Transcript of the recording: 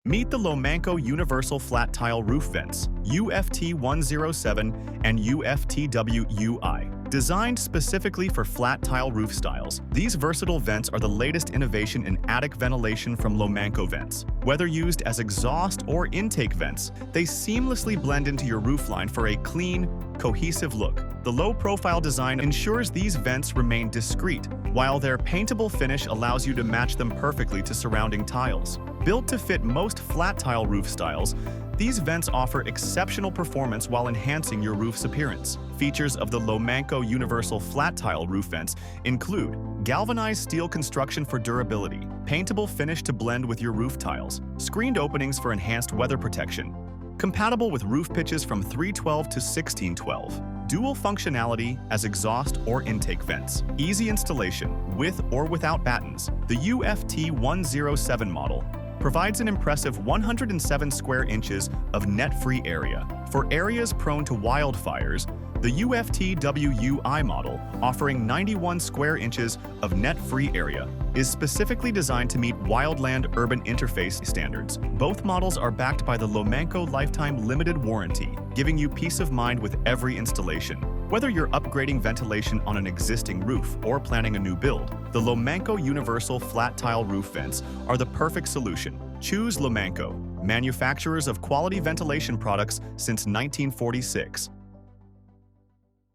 Meet the Lomanco Universal Flat Tile Roof Vents, UFT107 and UFT-WUI. Designed specifically for flat tile roof styles, these versatile vents are the latest innovation in attic ventilation from Lomanco Vents. Whether used as exhaust or intake vents, they seamlessly blend into your roofline for a clean, cohesive look. The low-profile design ensures these vents remain discreet, while their paintable finish allows you to match them perfectly to surrounding tiles. Built to fit most flat tile roof styles, these vents offer exceptional performance while enhancing your roof's appearance. Features of the Lomanco Universal Flat Tile Roof Vents include galvanized steel construction for durability, paintable finish to blend with your roof tiles, screened openings for enhanced weather protection, compatible with roof pitches from 312 to 1612, dual functionality as exhaust or intake vents, easy installation with or without battens. The UFT107 model provides an impressive 107 square inches of net-free area. For areas prone to wildfires, the UFT-WUI model, offering 91 square inches of net-free area, is specifically designed to meet wildland-urban interface standards. Both models are backed by the Lomanco Lifetime Limited Warranty, giving you peace of mind with every installation. Whether you're upgrading ventilation on an existing roof or planning a new build, the Lomanco Universal Flat Tile Roof Vents are the perfect solution. Choose Lomanco, manufacturers of quality ventilation products since 1946.